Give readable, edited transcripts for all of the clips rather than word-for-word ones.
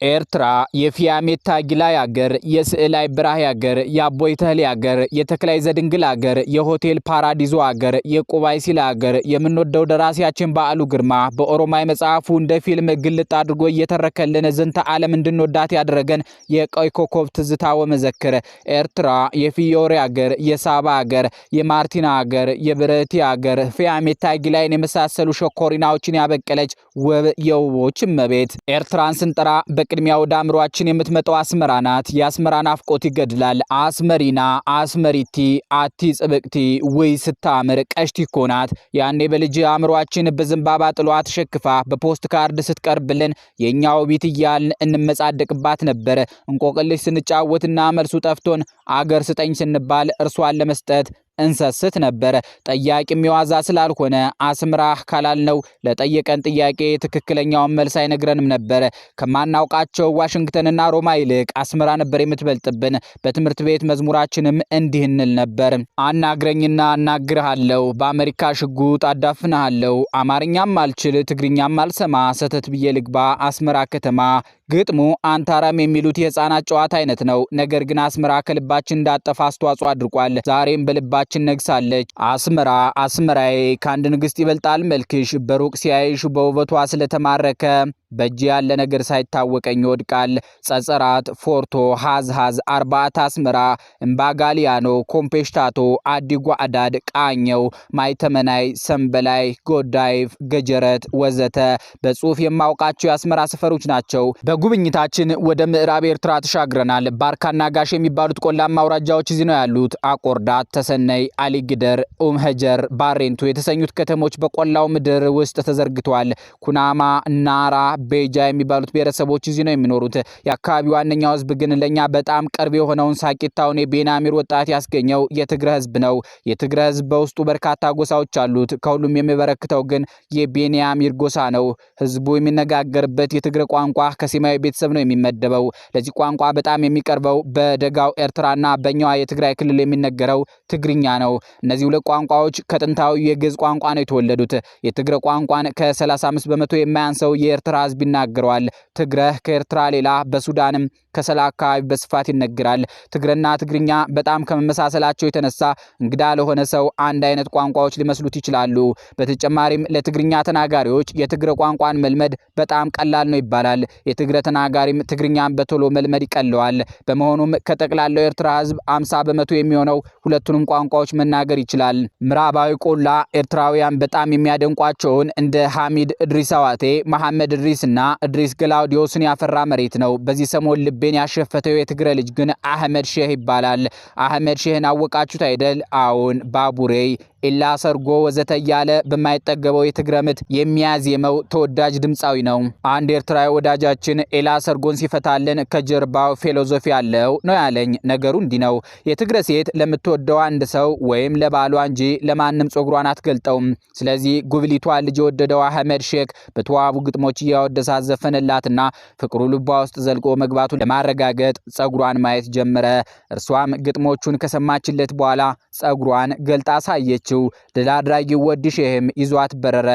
ኤርትራ የፊያሜታ ጊላይ አገር፣ የስዕላይ ብራህ አገር፣ የአቦይ ተህሊ አገር፣ የተክላይ ዘድንግል አገር፣ የሆቴል ፓራዲዞ አገር፣ የቁባይ ሲላ አገር፣ የምንወደው ደራሲያችን በዓሉ ግርማ በኦሮማይ መጽሐፉ እንደ ፊልም ግልጥ አድርጎ እየተረከልን ዝንተ ዓለም እንድንወዳት ያደረገን የቀይ ኮከብ ትዝታ ወመዘክር ኤርትራ የፊዮሪ አገር፣ የሳባ አገር፣ የማርቲና አገር፣ የብረቲ አገር፣ ፊያሜታ ጊላይን የመሳሰሉ ሸኮሪናዎችን ያበቀለች ውብ የውቦች እመቤት። ኤርትራን ስንጠራ ቅድሚያ ወደ አእምሯችን የምትመጣው አስመራ ናት። የአስመራ ናፍቆት ይገድላል። አስመሪና አስመሪቲ አቲ ጽብቅቲ ወይ ስታምር ቀሽቲ እኮ ናት። ያኔ በልጅ አእምሯችን በዘንባባ ጥሏ ተሸክፋ በፖስት ካርድ ስትቀርብልን የኛው ቢት እያልን እንመጻደቅባት ነበር። እንቆቅልሽ ስንጫወትና መልሱ ጠፍቶን አገር ስጠኝ ስንባል እርሷን ለመስጠት እንሰስት ነበር። ጠያቂ የሚዋዛ ስላልሆነ አስምራህ ካላልነው ለጠየቀን ጥያቄ ትክክለኛውን መልስ አይነግረንም ነበር። ከማናውቃቸው ዋሽንግተንና ሮማ ይልቅ አስመራ ነበር የምትበልጥብን። በትምህርት ቤት መዝሙራችንም እንዲህ እንል ነበር። አናግረኝና አናግርሃለሁ፣ በአሜሪካ ሽጉጥ አዳፍንሃለሁ፣ አማርኛም አልችል ትግርኛም አልሰማ፣ ሰተት ብዬ ልግባ አስመራ ከተማ። ግጥሙ አንታራም የሚሉት የህፃናት ጨዋታ አይነት ነው። ነገር ግን አስመራ ከልባችን እንዳጠፋ አስተዋጽኦ አድርጓል። ዛሬም በልባችን ነግሳለች። አስመራ አስመራዬ ከአንድ ንግስት ይበልጣል መልክሽ፣ በሩቅ ሲያይሽ በውበቷ ስለተማረከ በእጅ ያለ ነገር ሳይታወቀኝ ይወድቃል። ጸጸራት፣ ፎርቶ፣ ሃዝሃዝ፣ አርባዕት አስመራ፣ እምባጋሊያኖ፣ ኮምፔሽታቶ፣ አዲጓ አዳድ፣ ቃኘው፣ ማይተመናይ፣ ሰንበላይ፣ ጎዳይፍ፣ ገጀረት ወዘተ በጽሁፍ የማውቃቸው የአስመራ ሰፈሮች ናቸው። በጉብኝታችን ወደ ምዕራብ ኤርትራ ተሻግረናል። ባርካና ጋሽ የሚባሉት ቆላማ አውራጃዎች እዚህ ነው ያሉት። አቆርዳት፣ ተሰነይ፣ አሊግደር፣ ኡምሄጀር፣ ባሬንቱ የተሰኙት ከተሞች በቆላው ምድር ውስጥ ተዘርግተዋል። ኩናማ፣ ናራ፣ ቤጃ የሚባሉት ብሔረሰቦች እዚህ ነው የሚኖሩት። የአካባቢው ዋነኛው ህዝብ ግን ለኛ በጣም ቅርብ የሆነውን ሳቂታውን የቤናሚር ወጣት ያስገኘው የትግረ ህዝብ ነው። የትግረ ህዝብ በውስጡ በርካታ ጎሳዎች አሉት። ከሁሉም የሚበረክተው ግን የቤንያሚር ጎሳ ነው። ህዝቡ የሚነጋገርበት የትግረ ቋንቋ ከሴማዊ ቤተሰብ ነው የሚመደበው። ለዚህ ቋንቋ በጣም የሚቀርበው በደጋው ኤርትራና በኛዋ የትግራይ ክልል የሚነገረው ትግርኛ ነው። እነዚህ ሁለት ቋንቋዎች ከጥንታዊ የግዕዝ ቋንቋ ነው የተወለዱት። የትግረ ቋንቋን ከ35 በመቶ የማያንሰው የኤርትራ ህዝብ ይናገረዋል። ትግረህ ከኤርትራ ሌላ በሱዳንም ከሰላ አካባቢ በስፋት ይነገራል። ትግረና ትግርኛ በጣም ከመመሳሰላቸው የተነሳ እንግዳ ለሆነ ሰው አንድ አይነት ቋንቋዎች ሊመስሉት ይችላሉ። በተጨማሪም ለትግርኛ ተናጋሪዎች የትግረ ቋንቋን መልመድ በጣም ቀላል ነው ይባላል። የትግረ ተናጋሪም ትግርኛን በቶሎ መልመድ ይቀለዋል። በመሆኑም ከጠቅላላው ኤርትራ ህዝብ 50 በመቶ የሚሆነው ሁለቱንም ቋንቋዎች መናገር ይችላል። ምዕራባዊ ቆላ ኤርትራውያን በጣም የሚያደንቋቸውን እንደ ሐሚድ እድሪስ አዋቴ፣ መሐመድ እድሪስና እድሪስ ገላውዲዮስን ያፈራ መሬት ነው። በዚህ ሰሞን ልቤን ያሸፈተው የትግረ ልጅ ግን አህመድ ሼህ ይባላል። አህመድ ሼህን አወቃችሁት አይደል? አዎን። ባቡሬይ፣ ኢላ ሰርጎ ወዘተ እያለ በማይጠገበው የትግረ ምት የሚያዜመው ተወዳጅ ድምፃዊ ነው። አንድ ኤርትራዊ ወዳጃችን ኢላ ሰርጎን ሲፈታልን ከጀርባው ፊሎሶፊ ያለው ነው ያለኝ። ነገሩ እንዲህ ነው። የትግረ ሴት ለምትወደው አንድ ሰው ወይም ለባሏ እንጂ ለማንም ጸጉሯን አትገልጠውም። ስለዚህ ጉብሊቷ ልጅ የወደደው አህመድ ሼክ በተዋቡ ግጥሞች እያወደሳ ዘፈነላትና ፍቅሩ ልቧ ውስጥ ዘልቆ መግባቱን ለማረጋገጥ ጸጉሯን ማየት ጀመረ። እርሷም ግጥሞቹን ከሰማችለት በኋላ ጸጉሯን ገልጣ ሳየችው። ድል አድራጊው ወዲ ሼህም ይዟት በረረ።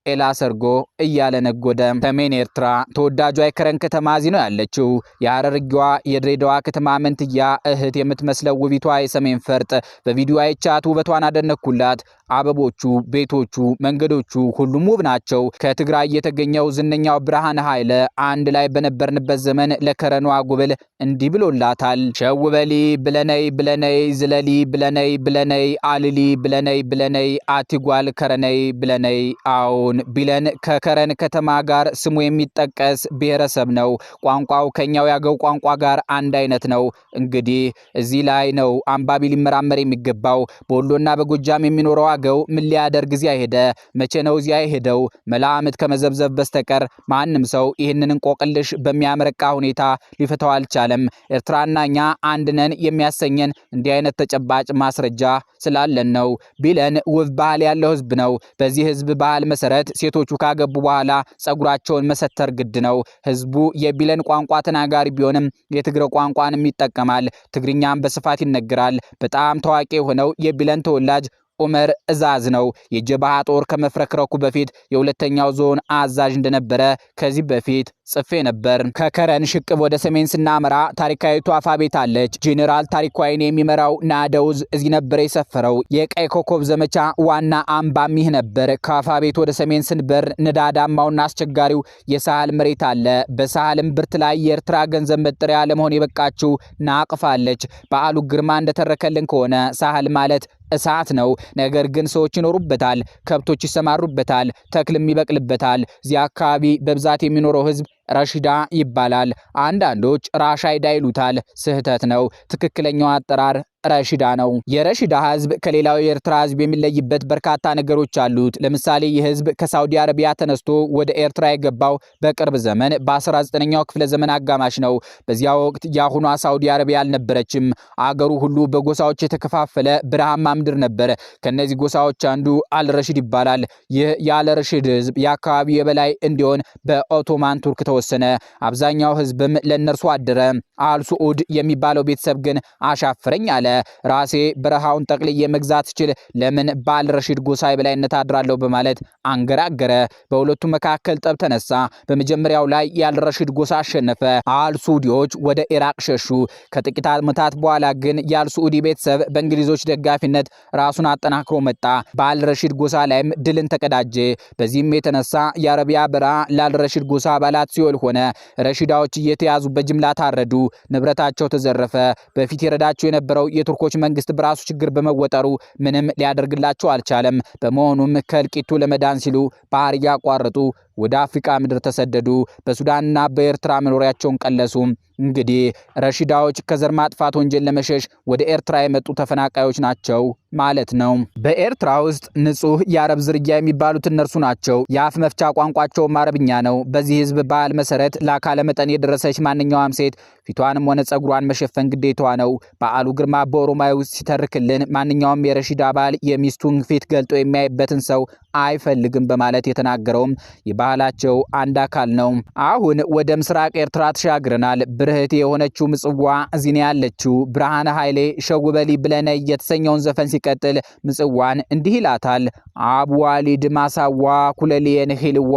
ኤላ ሰርጎ እያለ ነጎደ። ሰሜን ኤርትራ ተወዳጇ የከረን ከተማ እዚህ ነው ያለችው። የሐረርጌዋ የድሬዳዋ ከተማ መንትያ እህት የምትመስለው ውቢቷ የሰሜን ፈርጥ በቪዲዮ አይቻት ውበቷን አደነኩላት። አበቦቹ፣ ቤቶቹ፣ መንገዶቹ ሁሉም ውብ ናቸው። ከትግራይ የተገኘው ዝነኛው ብርሃነ ኃይለ አንድ ላይ በነበርንበት ዘመን ለከረኗ ጉብል እንዲህ ብሎላታል። ሸውበሊ ብለነይ ብለነይ ዝለሊ ብለነይ ብለነይ አልሊ ብለነይ ብለነይ አቲጓል ከረነይ ብለነይ። አዎን ቢለን ከከረን ከተማ ጋር ስሙ የሚጠቀስ ብሔረሰብ ነው። ቋንቋው ከኛው ያገው ቋንቋ ጋር አንድ አይነት ነው። እንግዲህ እዚህ ላይ ነው አንባቢ ሊመራመር የሚገባው። በወሎና በጎጃም የሚኖረው አገው ምን ሊያደርግ እዚያ ሄደ? መቼ ነው እዚያ ሄደው? መላምት ከመዘብዘብ በስተቀር ማንም ሰው ይህንን እንቆቅልሽ በሚያመረቃ ሁኔታ ሊፈታው አልቻለም። ኤርትራና እኛ አንድ ነን የሚያሰኘን እንዲህ አይነት ተጨባጭ ማስረጃ ስላለን ነው። ቢለን ውብ ባህል ያለው ህዝብ ነው። በዚህ ህዝብ ባህል መሰረት ሴቶቹ ካገቡ በኋላ ጸጉራቸውን መሰተር ግድ ነው። ህዝቡ የቢለን ቋንቋ ተናጋሪ ቢሆንም የትግረ ቋንቋንም ይጠቀማል። ትግርኛም በስፋት ይነገራል። በጣም ታዋቂ የሆነው የቢለን ተወላጅ ኡመር እዛዝ ነው። የጀብሃ ጦር ከመፍረክረኩ በፊት የሁለተኛው ዞን አዛዥ እንደነበረ ከዚህ በፊት ጽፌ ነበር። ከከረን ሽቅብ ወደ ሰሜን ስናመራ ታሪካዊቷ አፋቤት አለች። ጄኔራል ታሪኩ አይኔ የሚመራው ናደውዝ እዚህ ነበር የሰፈረው። የቀይ ኮከብ ዘመቻ ዋና አምባም ይህ ነበር። ከአፋቤት ወደ ሰሜን ስንበር ንዳዳማውና አስቸጋሪው የሳህል መሬት አለ። በሳህልም ብርት ላይ የኤርትራ ገንዘብ መጠሪያ ለመሆን የበቃችው ናቅፋለች። በዓሉ ግርማ እንደተረከልን ከሆነ ሳህል ማለት እሳት ነው። ነገር ግን ሰዎች ይኖሩበታል፣ ከብቶች ይሰማሩበታል፣ ተክልም ይበቅልበታል። እዚህ አካባቢ በብዛት የሚኖረው ህዝብ ረሽዳ ይባላል። አንዳንዶች ራሻይዳ ይሉታል። ስህተት ነው። ትክክለኛው አጠራር ረሽዳ ነው። የረሽዳ ህዝብ ከሌላው የኤርትራ ህዝብ የሚለይበት በርካታ ነገሮች አሉት። ለምሳሌ ይህ ህዝብ ከሳውዲ አረቢያ ተነስቶ ወደ ኤርትራ የገባው በቅርብ ዘመን በ19ኛው ክፍለ ዘመን አጋማሽ ነው። በዚያ ወቅት የአሁኗ ሳውዲ አረቢያ አልነበረችም። አገሩ ሁሉ በጎሳዎች የተከፋፈለ በረሃማ ምድር ነበር። ከነዚህ ጎሳዎች አንዱ አልረሽድ ይባላል። ይህ የአልረሽድ ህዝብ የአካባቢው የበላይ እንዲሆን በኦቶማን ቱርክ ተወሰነ። አብዛኛው ህዝብም ለነርሱ አደረ። አልሱዑድ የሚባለው ቤተሰብ ግን አሻፍረኝ አለ። ራሴ በረሃውን ጠቅልዬ መግዛት ስችል ለምን በአልረሽድ ጎሳ የበላይነት አድራለሁ በማለት አንገራገረ። በሁለቱ መካከል ጠብ ተነሳ። በመጀመሪያው ላይ የአልረሽድ ጎሳ አሸነፈ። አልሱዑዲዎች ወደ ኢራቅ ሸሹ። ከጥቂት ዓመታት በኋላ ግን የአልሱዑዲ ቤተሰብ በእንግሊዞች ደጋፊነት ራሱን አጠናክሮ መጣ። በአልረሽድ ጎሳ ላይም ድልን ተቀዳጀ። በዚህም የተነሳ የአረቢያ በረሃ ለአልረሽድ ጎሳ አባላት ሲኦል ሆነ። ረሽዳዎች እየተያዙ በጅምላ ታረዱ። ንብረታቸው ተዘረፈ። በፊት የረዳቸው የነበረው የቱርኮች መንግስት በራሱ ችግር በመወጠሩ ምንም ሊያደርግላቸው አልቻለም። በመሆኑም ከእልቂቱ ለመዳን ሲሉ ባህር ያቋረጡ ወደ አፍሪካ ምድር ተሰደዱ። በሱዳንና በኤርትራ መኖሪያቸውን ቀለሱ። እንግዲህ ረሽዳዎች ከዘር ማጥፋት ወንጀል ለመሸሽ ወደ ኤርትራ የመጡ ተፈናቃዮች ናቸው ማለት ነው። በኤርትራ ውስጥ ንጹህ የአረብ ዝርያ የሚባሉት እነርሱ ናቸው። የአፍ መፍቻ ቋንቋቸውም አረብኛ ነው። በዚህ ህዝብ ባህል መሰረት ለአካለ መጠን የደረሰች ማንኛውም ሴት ፊቷንም ሆነ ጸጉሯን መሸፈን ግዴታዋ ነው። በዓሉ ግርማ በኦሮማይ ውስጥ ሲተርክልን ማንኛውም የረሽዳ ባል የሚስቱን ፊት ገልጦ የሚያይበትን ሰው አይፈልግም በማለት የተናገረውም የባህላቸው አንድ አካል ነው። አሁን ወደ ምስራቅ ኤርትራ ተሻግረናል። ብርህት የሆነችው ምጽዋ እዚህ ነው ያለችው። ብርሃነ ኃይሌ ሸውበሊ ብለነ የተሰኘውን ዘፈን ሲቀጥል ምጽዋን እንዲህ ይላታል። አብዋሊድ ማሳዋ ኩለሊየን ሂልዋ።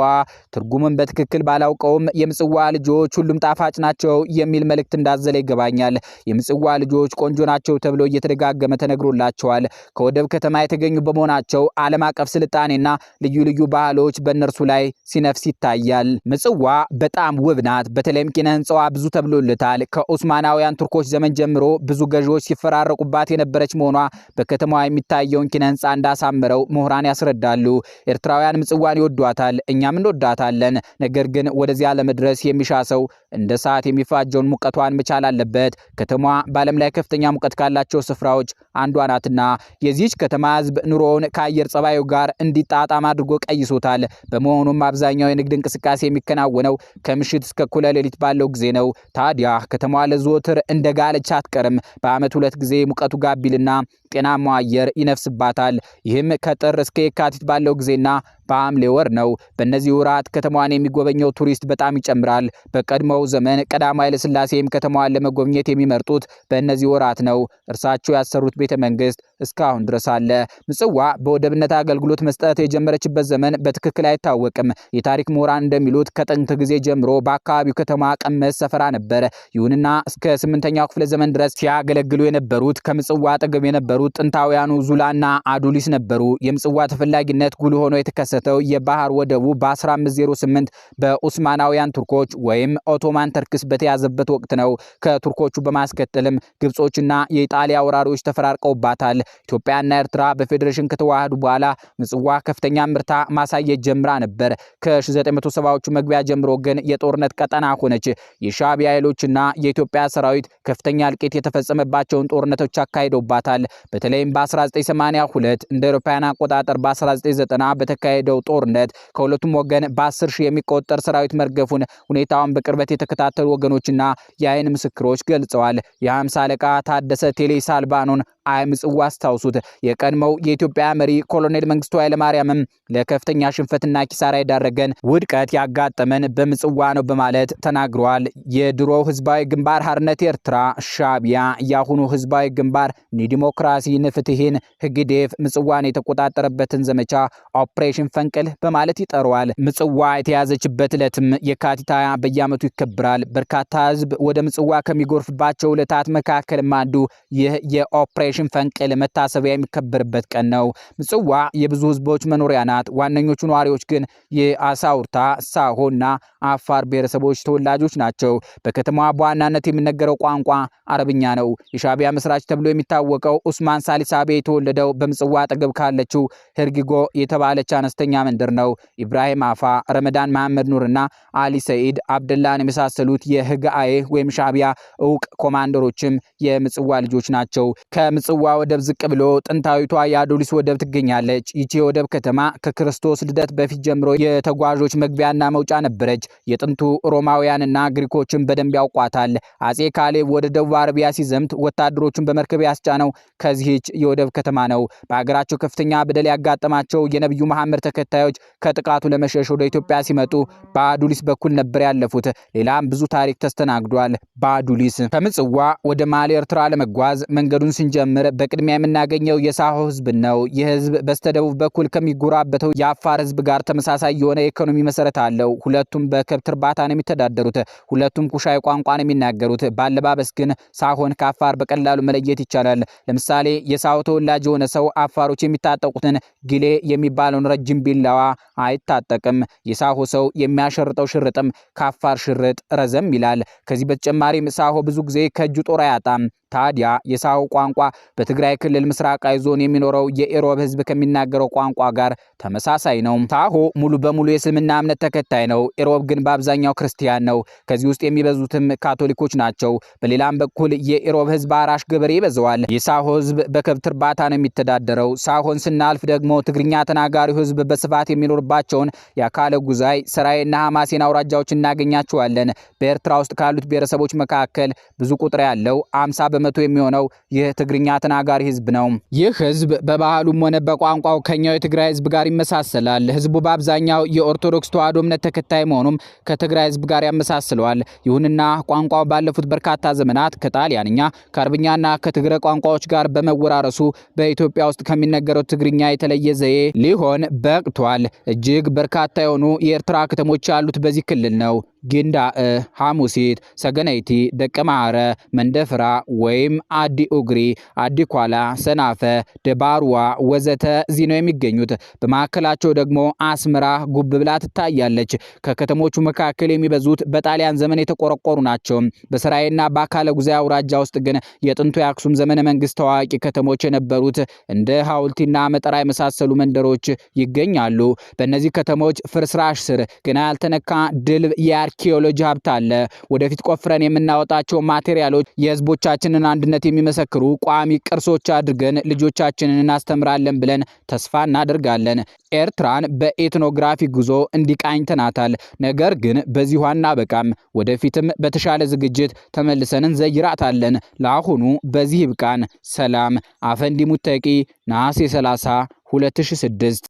ትርጉምን በትክክል ባላውቀውም የምጽዋ ልጆች ሁሉም ጣፋጭ ናቸው የሚል መልእክት እንዳዘለ ይገባኛል። የምጽዋ ልጆች ቆንጆ ናቸው ተብሎ እየተደጋገመ ተነግሮላቸዋል። ከወደብ ከተማ የተገኙ በመሆናቸው ዓለም አቀፍ ስልጣኔና ልዩ ልዩ ባህሎች በእነርሱ ላይ ሲነፍስ ይታያል። ምጽዋ በጣም ውብ ናት። በተለይም ኪነ ህንጻዋ ብዙ ተብሎለታል። ከኦስማናውያን ቱርኮች ዘመን ጀምሮ ብዙ ገዢዎች ሲፈራረቁባት የነበረች መሆኗ በከተማዋ የሚታየውን ኪነ ህንጻ እንዳሳመረው ምሁራን ያስረዳሉ። ኤርትራውያን ምጽዋን ይወዷታል፣ እኛም እንወዳታለን። ነገር ግን ወደዚያ ለመድረስ የሚሻ ሰው እንደ ሰዓት የሚፋጀውን ሙቀቷን መቻል አለበት። ከተማዋ በዓለም ላይ ከፍተኛ ሙቀት ካላቸው ስፍራዎች አንዷ ናትና የዚህች ከተማ ህዝብ ኑሮውን ከአየር ጸባዩ ጋር እንዲጣጣም አድርጎ ቀይሶታል። በመሆኑም አብዛኛው የንግድ እንቅስቃሴ የሚከናወነው ከምሽት እስከ እኩለ ሌሊት ባለው ጊዜ ነው። ታዲያ ከተማዋ ለዘወትር እንደ ጋለች አትቀርም። በአመት 2 ጊዜ ሙቀቱ ጋቢልና ጤናማው አየር ይነፍስባታል። ይህም ከጥር እስከ የካቲት ባለው ጊዜና በሐምሌ ወር ነው። በእነዚህ ወራት ከተማዋን የሚጎበኘው ቱሪስት በጣም ይጨምራል። በቀድሞው ዘመን ቀዳማዊ ኃይለ ሥላሴም ከተማዋን ለመጎብኘት የሚመርጡት በእነዚህ ወራት ነው። እርሳቸው ያሰሩት ቤተ መንግስት እስካሁን ድረስ አለ። ምጽዋ በወደብነት አገልግሎት መስጠት የጀመረችበት ዘመን በትክክል አይታወቅም። የታሪክ ምሁራን እንደሚሉት ከጥንት ጊዜ ጀምሮ በአካባቢው ከተማ ቀመስ ሰፈራ ነበር። ይሁንና እስከ 8ኛው ክፍለ ዘመን ድረስ ሲያገለግሉ የነበሩት ከምጽዋ አጠገብ የነበሩት ጥንታውያኑ ዙላና አዱሊስ ነበሩ። የምጽዋ ተፈላጊነት ጉልህ ሆኖ የተከሰተው የባህር ወደቡ በ1508 በኡስማናውያን ቱርኮች ወይም ኦቶማን ተርክስ በተያዘበት ወቅት ነው። ከቱርኮቹ በማስከተልም ግብጾችና የኢጣሊያ ወራሪዎች ተፈራርቀውባታል። ኢትዮጵያና ኤርትራ በፌዴሬሽን ከተዋሃዱ በኋላ ምጽዋ ከፍተኛ ምርታ ማሳየት ጀምራ ነበር። ከ1970ዎቹ መግቢያ ጀምሮ ግን የጦርነት ቀጠና ሆነች። የሻዕቢያ ኃይሎችና የኢትዮጵያ ሰራዊት ከፍተኛ እልቂት የተፈጸመባቸውን ጦርነቶች አካሂደውባታል። በተለይም በ1982 እንደ አውሮፓውያን አቆጣጠር በ1990 በተካሄደው ጦርነት ከሁለቱም ወገን በ10 ሺህ የሚቆጠር ሰራዊት መርገፉን ሁኔታውን በቅርበት የተከታተሉ ወገኖችና የአይን ምስክሮች ገልጸዋል። የ50 አለቃ ታደሰ ቴሌ ሳልባኖን ምጽዋ አስታውሱት። የቀድሞው የኢትዮጵያ መሪ ኮሎኔል መንግስቱ ኃይለማርያምም ለከፍተኛ ሽንፈትና ኪሳራ የዳረገን ውድቀት ያጋጠመን በምጽዋ ነው በማለት ተናግረዋል። የድሮው ህዝባዊ ግንባር ሓርነት ኤርትራ ሻዕቢያ፣ የአሁኑ ህዝባዊ ግንባር ኒ ዲሞክራሲ ዲሞክራሲን፣ ፍትህን፣ ህግዴፍ ምጽዋን የተቆጣጠረበትን ዘመቻ ኦፕሬሽን ፈንቅል በማለት ይጠራዋል። ምጽዋ የተያዘችበት ዕለትም የካቲት 20 በየዓመቱ ይከበራል። በርካታ ህዝብ ወደ ምጽዋ ከሚጎርፍባቸው ዕለታት መካከል አንዱ ይህ የኦፕሬሽን ፈንቅል መታሰቢያ የሚከበርበት ቀን ነው። ምጽዋ የብዙ ህዝቦች መኖሪያ ናት። ዋነኞቹ ነዋሪዎች ግን የአሳውርታ፣ ሳሆና አፋር ብሔረሰቦች ተወላጆች ናቸው። በከተማዋ በዋናነት የሚነገረው ቋንቋ አረብኛ ነው። የሻቢያ መስራች ተብሎ የሚታወቀው ኡስማን ሳሊሳቤ የተወለደው በምጽዋ አጠገብ ካለችው ህርጊጎ የተባለች አነስተኛ መንደር ነው። ኢብራሂም አፋ፣ ረመዳን መሐመድ ኑርና አሊ ሰኢድ አብደላን የመሳሰሉት የህግአዬ ወይም ሻቢያ እውቅ ኮማንደሮችም የምጽዋ ልጆች ናቸው። ከምጽዋ ወደብ ዝቅ ብሎ ጥንታዊቷ የአዶሊስ ወደብ ትገኛለች። ይቺ የወደብ ከተማ ከክርስቶስ ልደት በፊት ጀምሮ የተጓዦች መግቢያና መውጫ ነበረች። የጥንቱ ሮማውያንና ግሪኮችን በደንብ ያውቋታል። አጼ ካሌብ ወደ ደቡብ አረቢያ ሲዘምት ወታደሮቹን በመርከብ ያስጫነው ከዚህች የወደብ ከተማ ነው። በሀገራቸው ከፍተኛ በደል ያጋጠማቸው የነብዩ መሐመድ ተከታዮች ከጥቃቱ ለመሸሽ ወደ ኢትዮጵያ ሲመጡ በአዱሊስ በኩል ነበር ያለፉት። ሌላም ብዙ ታሪክ ተስተናግዷል። በአዱሊስ ከምጽዋ ወደ ማሊ ኤርትራ ለመጓዝ መንገዱን ስንጀምር በቅድሚያ የምናገኘው የሳሆ ህዝብ ነው። ይህ ህዝብ በስተደቡብ በኩል ከሚጎራበተው የአፋር ህዝብ ጋር ተመሳሳይ የሆነ የኢኮኖሚ መሰረት አለው። ሁለቱም በከብት እርባታ ነው የሚተዳደሩት። ሁለቱም ኩሻይ ቋንቋ ነው የሚናገሩት። ባለባበስ ግን ሳሆን ከአፋር በቀላሉ መለየት ይቻላል። ለምሳሌ የሳሆ ተወላጅ የሆነ ሰው አፋሮች የሚታጠቁትን ጊሌ የሚባለውን ረጅም ቢላዋ አይታጠቅም። የሳሆ ሰው የሚያሸርጠው ሽርጥም ከአፋር ሽርጥ ረዘም ይላል። ከዚህ በተጨማሪም ሳሆ ብዙ ጊዜ ከእጁ ጦር አያጣም። ታዲያ የሳሆ ቋንቋ በትግራይ ክልል ምስራቃዊ ዞን የሚኖረው የኢሮብ ህዝብ ከሚናገረው ቋንቋ ጋር ተመሳሳይ ነው። ሳሆ ሙሉ በሙሉ የእስልምና እምነት ተከታይ ነው። ኢሮብ ግን በአብዛኛው ክርስቲያን ነው። ከዚህ ውስጥ የሚበዙትም ካቶሊኮች ናቸው። በሌላም በኩል የኢሮብ ህዝብ አራሽ ገበሬ ይበዛዋል። የሳሆ ህዝብ በከብት እርባታ ነው የሚተዳደረው። ሳሆን ስናልፍ ደግሞ ትግርኛ ተናጋሪው ህዝብ በስፋት የሚኖርባቸውን የአካለ ጉዛይ፣ ሰራይና ሐማሴን አውራጃዎች እናገኛቸዋለን። በኤርትራ ውስጥ ካሉት ብሔረሰቦች መካከል ብዙ ቁጥር ያለው 50 በመቶ የሚሆነው ይህ ትግርኛ ተናጋሪ ህዝብ ነው። ይህ ህዝብ በባህሉም ሆነ በቋንቋው ከኛው የትግራይ ህዝብ ጋር ይመሳሰላል። ህዝቡ በአብዛኛው የኦርቶዶክስ ተዋሕዶ እምነት ተከታይ መሆኑም ከትግራይ ህዝብ ጋር ያመሳስለዋል። ይሁንና ቋንቋው ባለፉት በርካታ ዘመናት ከጣሊያንኛ፣ ከአረብኛና ከትግረ ቋንቋዎች ጋር በመወራረሱ በኢትዮጵያ ውስጥ ከሚነገረው ትግርኛ የተለየ ዘዬ ሊሆን በቅቷል። እጅግ በርካታ የሆኑ የኤርትራ ከተሞች ያሉት በዚህ ክልል ነው። ጊንዳእ፣ ሐሙሲት፣ ሰገነይቲ፣ ደቀ ማዕረ፣ መንደፍራ ወይም አዲ ኡግሪ፣ አዲ ኳላ፣ ሰናፈ፣ ደባርዋ ወዘተ እዚህ ነው የሚገኙት። በማዕከላቸው ደግሞ አስመራ ጉብ ብላ ትታያለች። ከከተሞቹ መካከል የሚበዙት በጣሊያን ዘመን የተቆረቆሩ ናቸው። በሰራይና በአካለ ጉዛይ አውራጃ ውስጥ ግን የጥንቱ የአክሱም ዘመነ መንግስት ታዋቂ ከተሞች የነበሩት እንደ ሐውልቲና መጠራ የመሳሰሉ መንደሮች ይገኛሉ። በእነዚህ ከተሞች ፍርስራሽ ስር ገና ያልተነካ ድልብ የአርኪኦሎጂ ሀብት አለ። ወደፊት ቆፍረን የምናወጣቸው ማቴሪያሎች የህዝቦቻችንን አንድነት የሚመሰክሩ ቋሚ ቅርሶች አድርገን ልጆቻችንን እናስተምራለን ብለን ተስፋ እናደርጋለን። ኤርትራን በኤትኖግራፊ ጉዞ እንዲቃኝተናታል። ነገር ግን በዚሁ አናበቃም። ወደፊትም በተሻለ ዝግጅት ተመልሰን እንዘይራታለን። ለአሁኑ በዚህ ይብቃን። ሰላም። አፈንዲ ሙተቂ ነሐሴ 30 2006